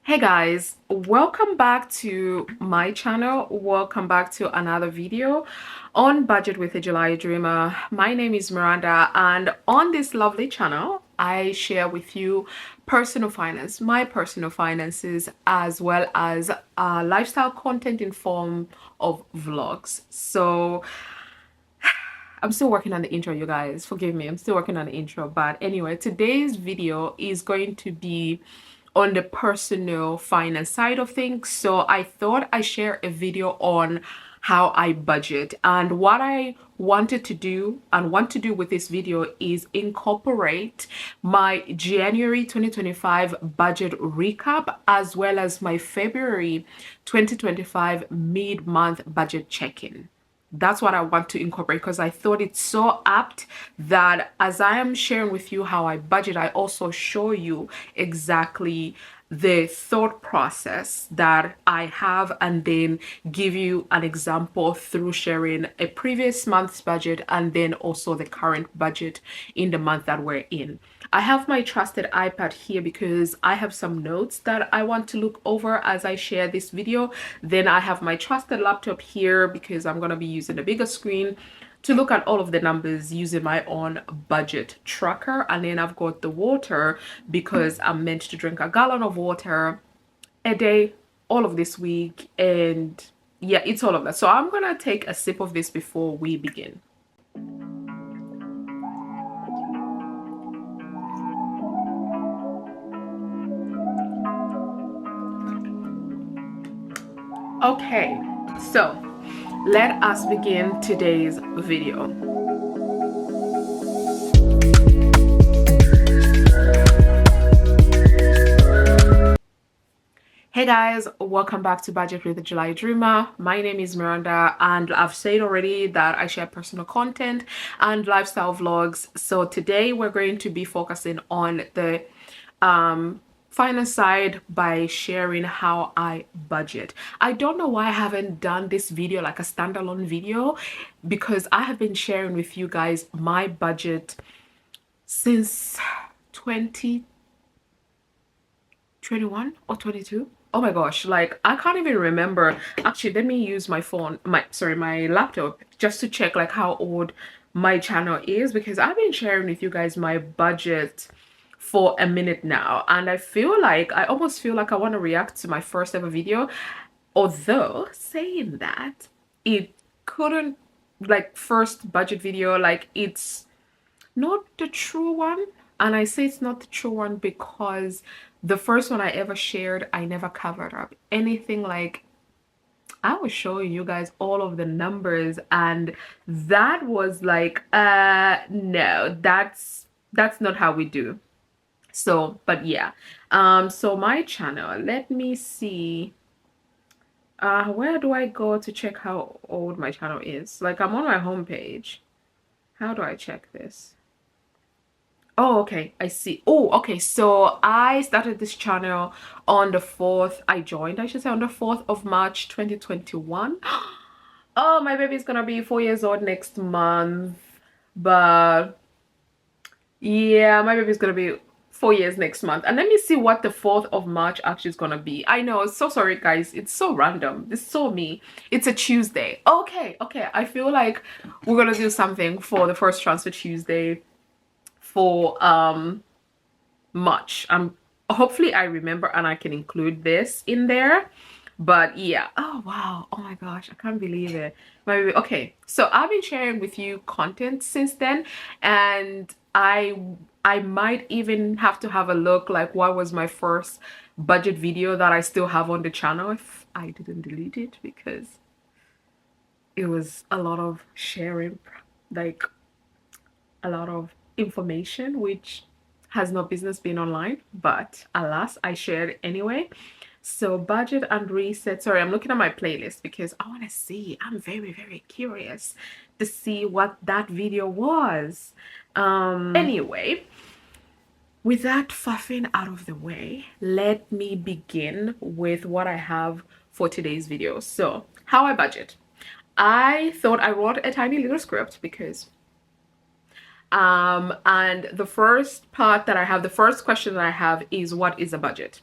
Hey guys, welcome back to my channel. Welcome back to another video on Budget with a July Dreamer. My name is Miranda, and on this lovely channel I share with you personal finance, my personal finances, as well as lifestyle content in form of vlogs. So I'm still working on the intro, you guys. Forgive me, I'm still working on the intro. But anyway, today's video is going to be on the personal finance side of things. So I thought I share a video on how I budget, and what I wanted to do and want to do with this video is incorporate my January 2025 budget recap as well as my February 2025 mid-month budget check-in. That's what I want to incorporate because I thought it's so apt that as I am sharing with you how I budget, I also show you exactly the thought process that I have, and then give you an example through sharing a previous month's budget and then also the current budget in the month that we're in. I have my trusted iPad here because I have some notes that I want to look over as I share this video. Then I have my trusted laptop here because I'm going to be using a bigger screen to look at all of the numbers using my own budget tracker. And then I've got the water because I'm meant to drink a gallon of water a day all of this week, and yeah, it's all of that. So I'm gonna take a sip of this before we begin. Okay, so let us begin today's video. Hey guys, welcome back to Budget with the July Dreamer. My name is Miranda, and I've said already that I share personal content and lifestyle vlogs. So today we're going to be focusing on the finance side by sharing how I budget. I don't know why I haven't done this video like a standalone video, because I have been sharing with you guys my budget since 2021 or 22. Oh my gosh, like I can't even remember. Actually, let me use my phone, my laptop, just to check like how old my channel is, because I've been sharing with you guys my budget for a minute now, and I almost feel like I want to react to my first ever video. Although saying that, it couldn't, like, first budget video, like, it's not the true one. And I say it's not the true one because the first one I ever shared, I never covered up anything. Like, I was showing you guys all of the numbers, and that was like, no, that's not how we do. So, but yeah, so my channel, let me see, where do I go to check how old my channel is? Like, I'm on my homepage. How do I check this? Oh, okay, I see. Oh, okay, so I started this channel on the 4th, I should say, on the 4th of March 2021. Oh, my baby's gonna be 4 years old next month. But yeah, my baby's gonna be 4 years next month. And let me see what the 4th of March actually is gonna be. I know, so sorry guys, it's so random. It's so me. It's a Tuesday. Okay, I feel like we're gonna do something for the first transfer Tuesday for March. Hopefully I remember and I can include this in there. But yeah, oh wow, oh my gosh, I can't believe it. Okay, so I've been sharing with you content since then, and I might even have to have a look like what was my first budget video that I still have on the channel if I didn't delete it, because it was a lot of sharing, like a lot of information which has no business being online, but alas, I shared anyway. So budget and reset. Sorry, I'm looking at my playlist because I want to see. I'm very curious to see what that video was. Anyway, with that faffing out of the way, let me begin with what I have for today's video. So how I budget. I thought I wrote a tiny little script because and the first part that I have, the first question that I have is, what is a budget?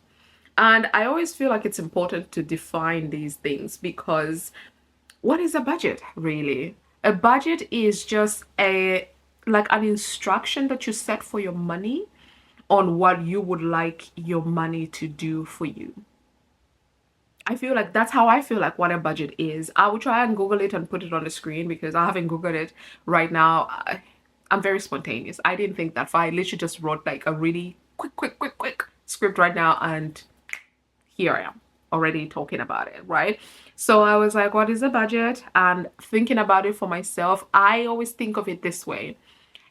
And I always feel like it's important to define these things, because what is a budget really? A budget is just a like an instruction that you set for your money on what you would like your money to do for you. I feel like that's how I feel like what a budget is. I will try and Google it and put it on the screen because I haven't Googled it right now. I'm very spontaneous. I didn't think that far. I literally just wrote like a really quick script right now, and here I am already talking about it, right? So I was like, what is a budget? And thinking about it for myself, I always think of it this way.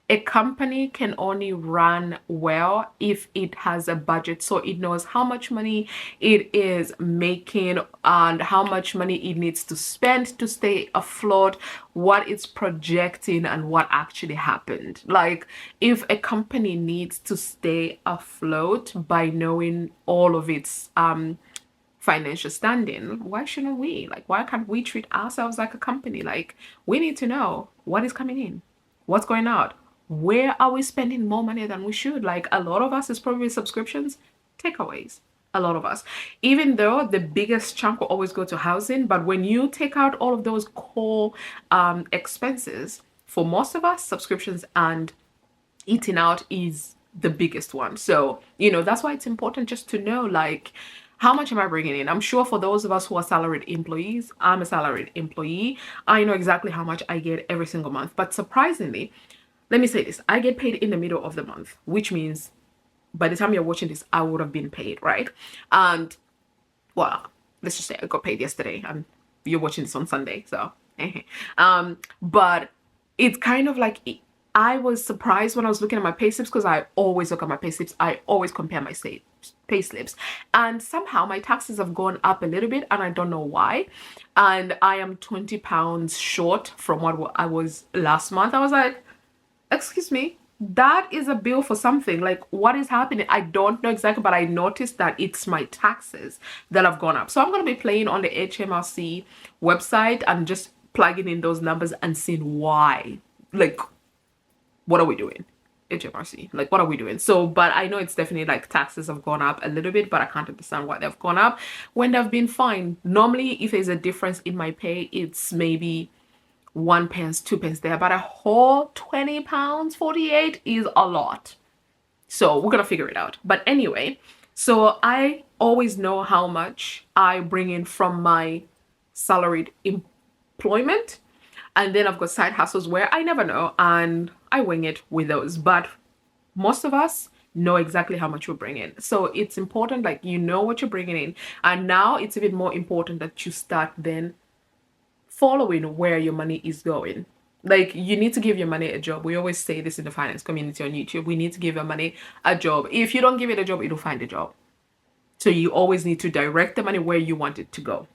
A company can only run well if it has a budget, so it knows how much money it is making and how much money it needs to spend to stay afloat, what it's projecting and what actually happened. Like, if a company needs to stay afloat by knowing all of its financial standing, why shouldn't we? Like, why can't we treat ourselves like a company? Like, we need to know what is coming in, what's going out, where are we spending more money than we should. Like, a lot of us is probably subscriptions, takeaways. A lot of us, even though the biggest chunk will always go to housing, but when you take out all of those core expenses, for most of us, subscriptions and eating out is the biggest one. So, that's why it's important just to know, like, how much am I bringing in? I'm sure for those of us who are salaried employees, I'm a salaried employee, I know exactly how much I get every single month. But surprisingly, let me say this, I get paid in the middle of the month, which means by the time you're watching this, I would have been paid, right? And, well, let's just say I got paid yesterday and you're watching this on Sunday, so but it's kind of like, I was surprised when I was looking at my pay slips, because I always look at my pay slips. I always compare my pay slips, and somehow my taxes have gone up a little bit, and I don't know why. And I am 20 pounds short from what I was last month. I was like, excuse me, that is a bill for something. Like, what is happening? I don't know exactly, but I noticed that it's my taxes that have gone up. So I'm going to be playing on the HMRC website and just plugging in those numbers and seeing why. Like, what are we doing? HMRC, like, what are we doing? So, but I know it's definitely like taxes have gone up a little bit, but I can't understand why they've gone up when they've been fine. Normally, if there's a difference in my pay, it's maybe 1 pence, 2 pence there, but a whole 20 pounds 48 is a lot. So we're gonna figure it out. But anyway, so I always know how much I bring in from my salaried employment, and then I've got side hustles where I never know and I wing it with those. But most of us know exactly how much we're bringing. So it's important, like, you know what you're bringing in. And now it's even more important that you start then following where your money is going. Like, you need to give your money a job. We always say this in the finance community on YouTube. We need to give your money a job. If you don't give it a job, it'll find a job. So you always need to direct the money where you want it to go.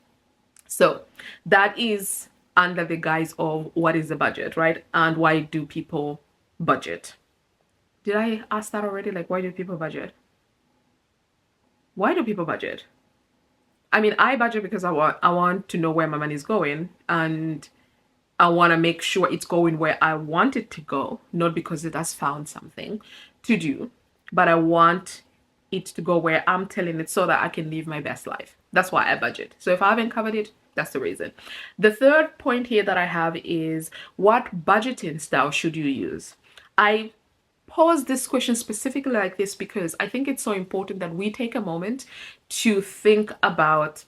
So that is under the guise of what is the budget, right? And why do people budget? Did I ask that already? Like, why do people budget? Why do people budget? I mean, I budget because I want to know where my money is going, and I want to make sure it's going where I want it to go, not because it has found something to do, but I want it to go where I'm telling it so that I can live my best life. That's why I budget. So if I haven't covered it, that's the reason. The third point here that I have is, what budgeting style should you use? I pose this question specifically like this because I think it's so important that we take a moment to think about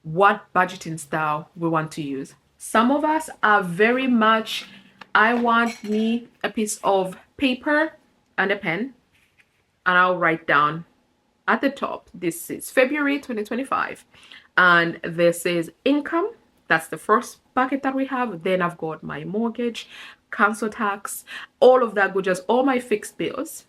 what budgeting style we want to use. Some of us are very much, I want me a piece of paper and a pen, and I'll write down at the top, this is February 2025, and this is income. That's the first bucket that we have. Then I've got my mortgage, council tax, all of that, just all my fixed bills.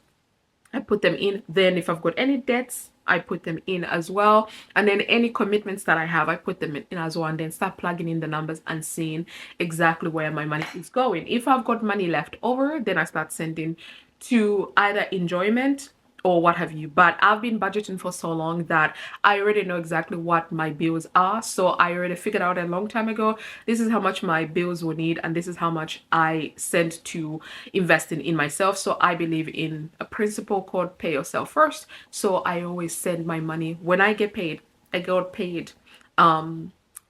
I put them in. Then if I've got any debts, I put them in as well. And then any commitments that I have, I put them in as well, and then start plugging in the numbers and seeing exactly where my money is going. If I've got money left over, then I start sending to either enjoyment or what have you. But I've been budgeting for so long that I already know exactly what my bills are. So I already figured out a long time ago, this is how much my bills will need, and this is how much I send to investing in myself. So I believe in a principle called pay yourself first. So I always send my money when I get paid. I got paid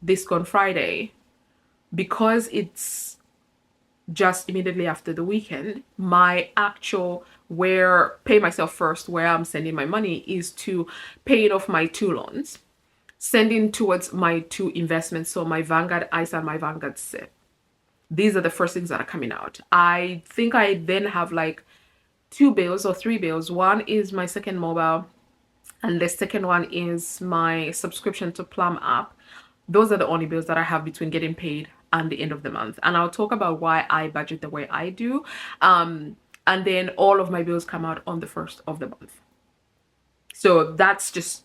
this gone Friday, because it's just immediately after the weekend. My actual where pay myself first, where I'm sending my money, is to paying off my 2 loans, sending towards my 2 investments, so my Vanguard ISA and my Vanguard SIP. These are the first things that are coming out. I think I then have like 2 bills or 3 bills. One is my second mobile, and the second one is my subscription to Plum app. Those are the only bills that I have between getting paid and the end of the month. And I'll talk about why I budget the way I do. And then all of my bills come out on the first of the month. So that's just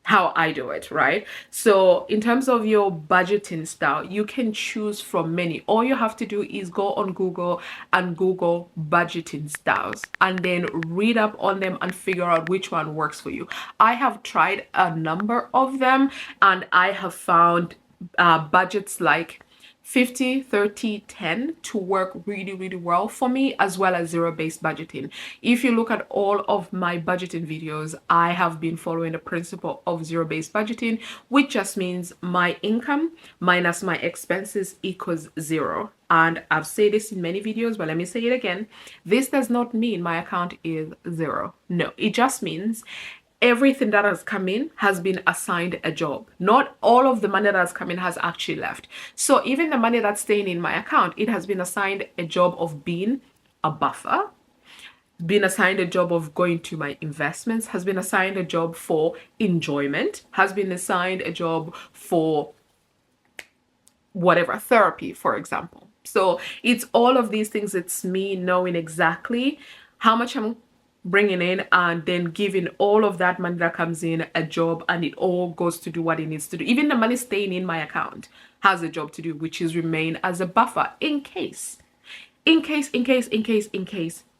how I do it, right? So in terms of your budgeting style, you can choose from many. All you have to do is go on Google and Google budgeting styles, and then read up on them and figure out which one works for you. I have tried a number of them, and I have found budgets like 50, 30, 10 to work really, really well for me, as well as zero-based budgeting. If you look at all of my budgeting videos, I have been following the principle of zero-based budgeting, which just means my income minus my expenses equals 0. And I've said this in many videos, but let me say it again. This does not mean my account is 0. No, it just means everything that has come in has been assigned a job. Not all of the money that has come in has actually left. So even the money that's staying in my account, it has been assigned a job of being a buffer, been assigned a job of going to my investments, has been assigned a job for enjoyment, has been assigned a job for whatever, therapy, for example. So it's all of these things. It's me knowing exactly how much I'm bringing in, and then giving all of that money that comes in a job, and it all goes to do what it needs to do. Even the money staying in my account has a job to do, which is remain as a buffer in case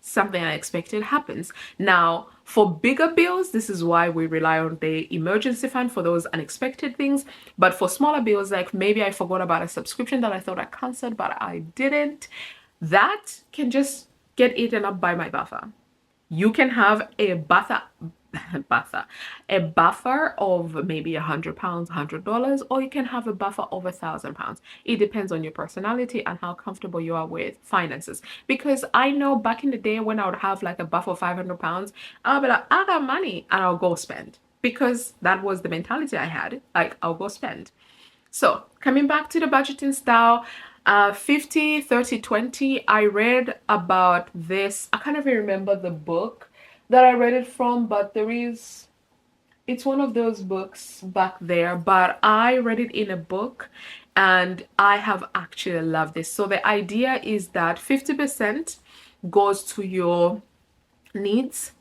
something unexpected happens. Now, for bigger bills, this is why we rely on the emergency fund for those unexpected things. But for smaller bills, like maybe I forgot about a subscription that I thought I canceled, but I didn't, that can just get eaten up by my buffer. You can have a buffer of maybe £100, $100, or you can have a buffer of £1,000. It depends on your personality and how comfortable you are with finances. Because I know back in the day when I would have like a buffer of £500, I'll be like, I got money, and I'll go spend, because that was the mentality I had. Like, I'll go spend. So coming back to the budgeting style, 50, 30, 20, I read about this. I can't even remember the book that I read it from, but it's one of those books back there, but I read it in a book and I have actually loved this. So the idea is that 50% goes to your needs,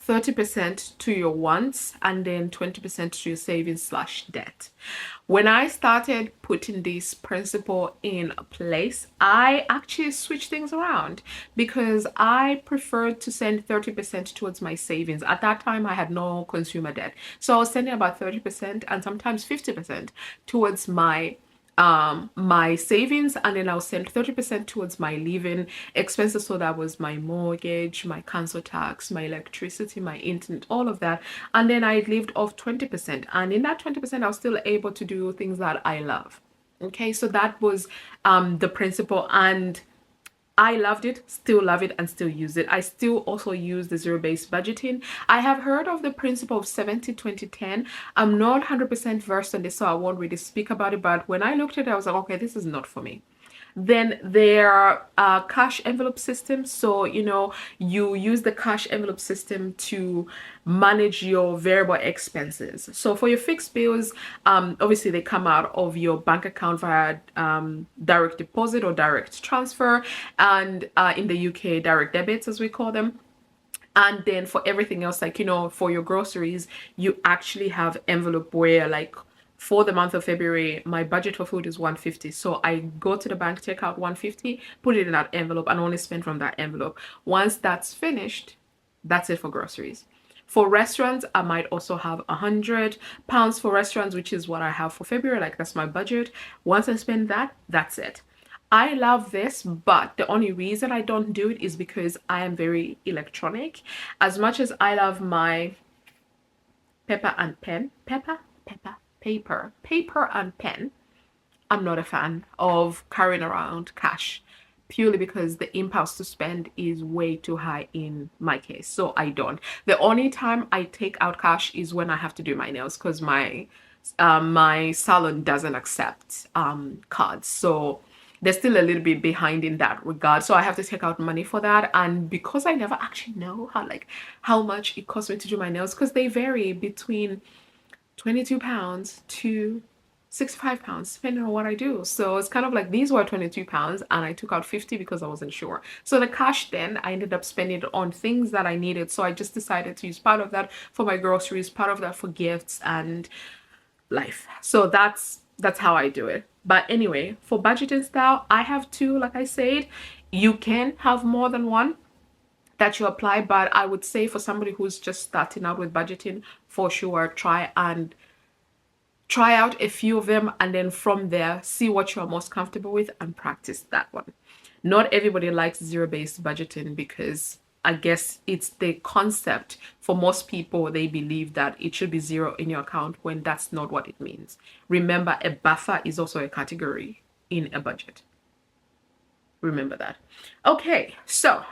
30% to your wants, and then 20% to your savings / debt. When I started putting this principle in place, I actually switched things around, because I preferred to send 30% towards my savings. At that time, I had no consumer debt. So I was sending about 30% and sometimes 50% towards my savings, and then I'll send 30% towards my living expenses. So that was my mortgage, my council tax, my electricity, my internet, all of that. And then I lived off 20%, and in that 20% I was still able to do things that I love. Okay, so that was the principle, and I loved it, still love it, and still use it. I still also use the zero-based budgeting. I have heard of the principle of 70, 20, 10. I'm not 100% versed on this, so I won't really speak about it. But when I looked at it, I was like, okay, this is not for me. Then there are cash envelope systems. So, you use the cash envelope system to manage your variable expenses. So for your fixed bills, obviously they come out of your bank account via direct deposit or direct transfer, and in the UK, direct debits, as we call them. And then for everything else, like, for your groceries, you actually have envelope where, like, for the month of February, my budget for food is $150. So I go to the bank, take out $150, put it in that envelope, and only spend from that envelope. Once that's finished, that's it for groceries. For restaurants, I might also have £100 for restaurants, which is what I have for February. Like, that's my budget. Once I spend that, that's it. I love this, but the only reason I don't do it is because I am very electronic. As much as I love my paper and pen, paper and pen, I'm not a fan of carrying around cash, purely because the impulse to spend is way too high in my case. So I don't. The only time I take out cash is when I have to do my nails, because my salon doesn't accept cards. So they're still a little bit behind in that regard. So I have to take out money for that. And because I never actually know how much it costs me to do my nails, because they vary between £22 to £65 depending on what I do. So it's kind of like, these were £22 and I took out 50 because I wasn't sure. So the cash, then I ended up spending it on things that I needed. So I just decided to use part of that for my groceries, part of that for gifts and life. So that's how I do it. But anyway, for budgeting style, I have two. Like I said, you can have more than one that you apply, but I would say for somebody who's just starting out with budgeting, for sure, try out a few of them, and then from there see what you're most comfortable with and practice that one. Not everybody likes zero-based budgeting, because I guess it's the concept. For most people, they believe that it should be zero in your account, when that's not what it means. Remember, a buffer is also a category in a budget. Remember that. Okay, so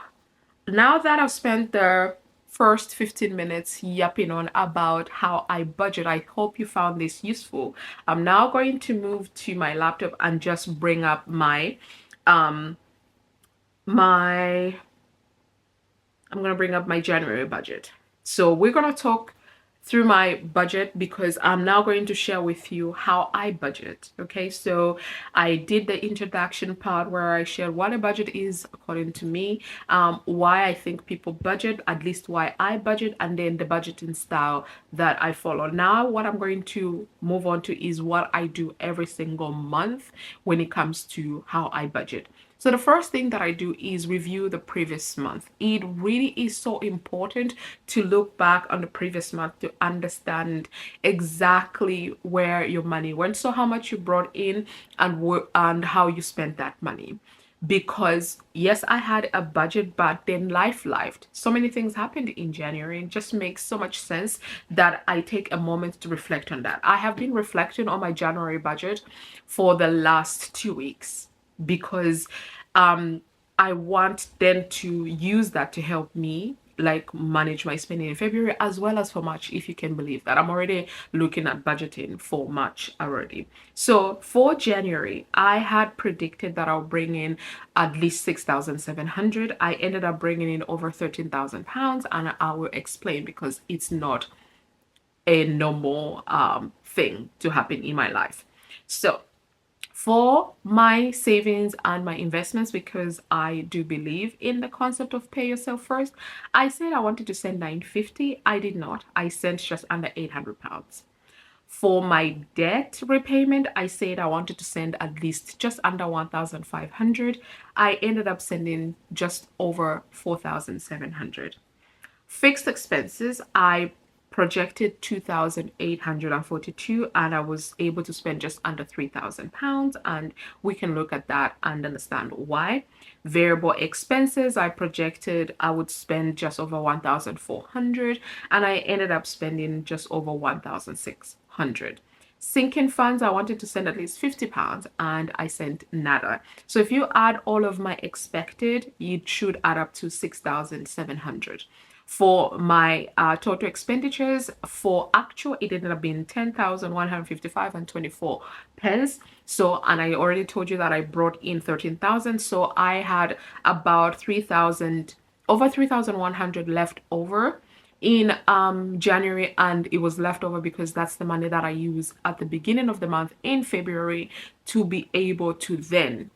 now that I've spent the first 15 minutes yapping on about how I budget, I hope you found this useful. I'm now going to move to my laptop and just bring up my I'm going to bring up my January budget. So we're going to talk through my budget, because I'm now going to share with you how I budget. Okay, so I did the introduction part where I shared what a budget is according to me, why I think people budget, at least why I budget, and then the budgeting style that I follow. Now what I'm going to move on to is what I do every single month when it comes to how I budget. So the first thing that I do is review the previous month. It really is so important to look back on the previous month to understand exactly where your money went. So how much you brought in and how you spent that money. Because yes, I had a budget, but then life lived. So many things happened in January. It just makes so much sense that I take a moment to reflect on that. I have been reflecting on my January budget for the last 2 weeks, because I want then to use that to help me like manage my spending in February as well as for March, if you can believe that. I'm already looking at budgeting for March already. So for January, I had predicted that I'll bring in at least 6,700. I ended up bringing in over £13,000, and I will explain, because it's not a normal thing to happen in my life. So for my savings and my investments, because I do believe in the concept of pay yourself first, I said I wanted to send £950. I did not. I sent just under £800. For my debt repayment, I said I wanted to send at least just under 1,500. I ended up sending just over 4,700. Fixed expenses, I projected 2,842, and I was able to spend just under £3,000, and we can look at that and understand why. Variable expenses, I projected I would spend just over 1,400, and I ended up spending just over 1,600. Sinking funds, I wanted to send at least £50, and I sent nada. So if you add all of my expected, it should add up to 6,700. For my total expenditures, for actual, it ended up being 10,155 and 24 pence. So, and I already told you that I brought in 13,000. So I had about 3,000, over 3,100 left over in January, and it was left over because that's the money that I use at the beginning of the month in February to be able to then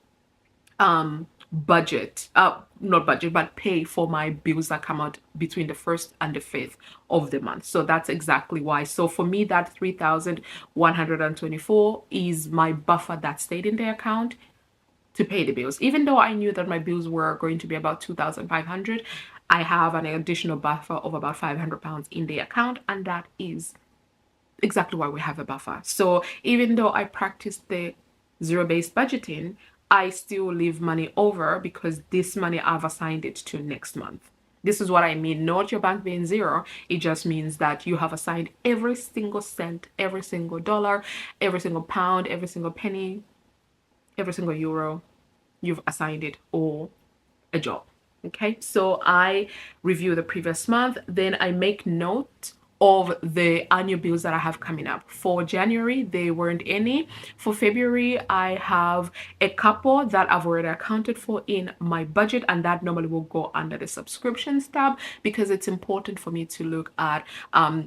budget, not budget, but pay for my bills that come out between the 1st and the 5th of the month. So that's exactly why. So for me, that 3,124 is my buffer that stayed in the account to pay the bills. Even though I knew that my bills were going to be about 2,500, I have an additional buffer of about £500 in the account, and that is exactly why we have a buffer. So even though I practice the zero-based budgeting, I still leave money over because this money I've assigned it to next month. This is what I mean, not your bank being zero. It just means that you have assigned every single cent, every single dollar, every single pound, every single penny, every single euro. You've assigned it all a job. Okay, so I review the previous month, then I make note of the annual bills that I have coming up. For January, there weren't any. For February, I have a couple that I've already accounted for in my budget, and that normally will go under the subscriptions tab because it's important for me to look at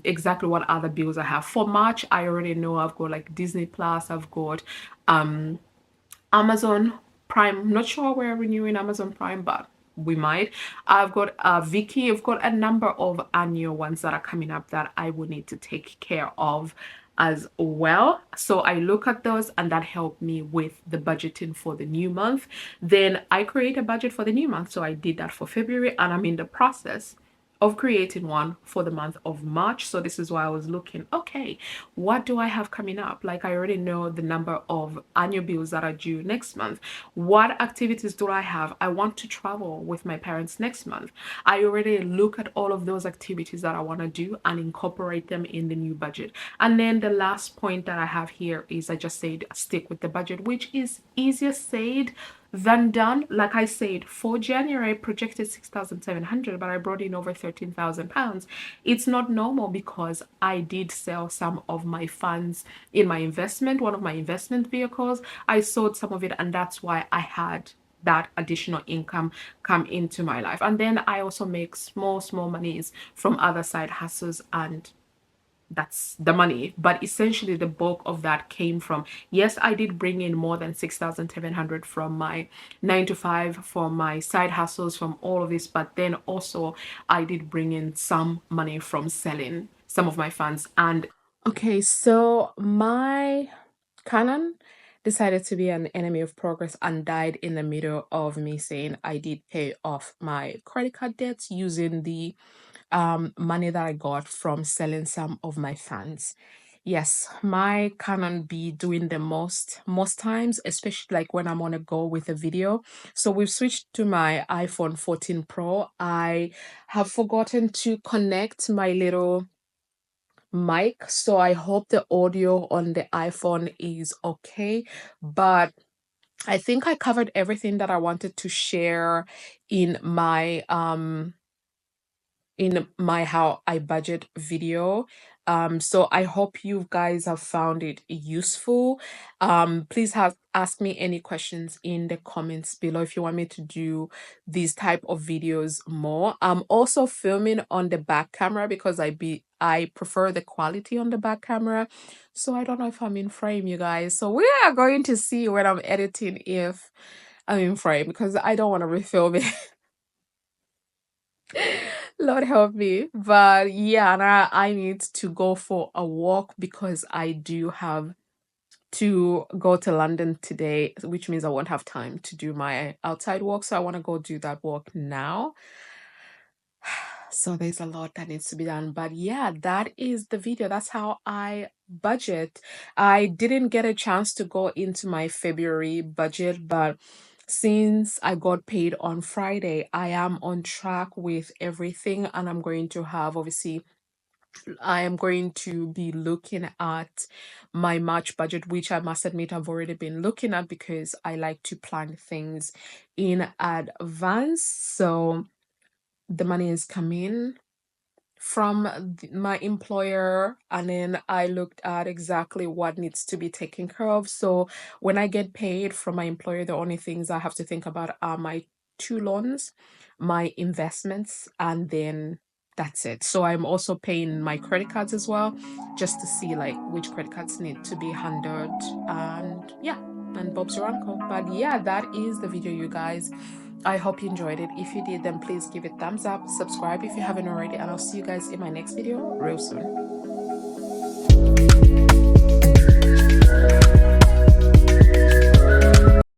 exactly what other bills I have. For March, I already know I've got like Disney Plus, I've got Amazon Prime. I'm not sure we're renewing Amazon Prime, but we might. I've got Vicky. I've got a number of annual ones that are coming up that I will need to take care of as well. So I look at those, and that helped me with the budgeting for the new month. Then I create a budget for the new month. So I did that for February, and I'm in the process of creating one for the month of March. So this is why I was looking, okay, what do I have coming up? Like, I already know the number of annual bills that are due next month. What activities do I have? I want to travel with my parents next month. I already look at all of those activities that I want to do and incorporate them in the new budget. And then the last point that I have here is I just said stick with the budget, which is easier said than done. Like I said, for January I projected 6,700, but I brought in over £13,000. It's not normal because I did sell some of my funds in my investment, one of my investment vehicles. I sold some of it, and that's why I had that additional income come into my life. And then I also make small monies from other side hustles, and that's the money. But essentially the bulk of that came from, yes, I did bring in more than 6,700 from my 9 to 5, from my side hustles, from all of this, but then also I did bring in some money from selling some of my funds. And okay, so my Canon decided to be an enemy of progress and died in the middle of me saying I did pay off my credit card debts using the money that I got from selling some of my fans. Yes, my Canon be doing the most times, especially like when I'm on a go with a video. So we've switched to my iPhone 14 Pro. I have forgotten to connect my little mic, so I hope the audio on the iPhone is okay. But I think I covered everything that I wanted to share in my how I budget video. So I hope you guys have found it useful. Please ask me any questions in the comments below if you want me to do these type of videos more. I'm also filming on the back camera because I prefer the quality on the back camera. So I don't know if I'm in frame, you guys. So we are going to see when I'm editing if I'm in frame, because I don't want to refilm it. Lord help me. But yeah, and I need to go for a walk because I do have to go to London today, which means I won't have time to do my outside walk. So I want to go do that walk now. So there's a lot that needs to be done. But yeah, that is the video. That's how I budget. I didn't get a chance to go into my February budget, but since I got paid on Friday, I am on track with everything, and I'm going to have, obviously, I am going to be looking at my March budget, which I must admit I've already been looking at because I like to plan things in advance. So the money is coming from my employer, and then I looked at exactly what needs to be taken care of. So when I get paid from my employer, the only things I have to think about are my 2 loans, my investments, and then that's it. So I'm also paying my credit cards as well, just to see like which credit cards need to be handled. And yeah, and Bob's your uncle. But yeah, that is the video, you guys. I hope you enjoyed it. If you did, then please give it thumbs up, subscribe if you haven't already, and I'll see you guys in my next video real soon.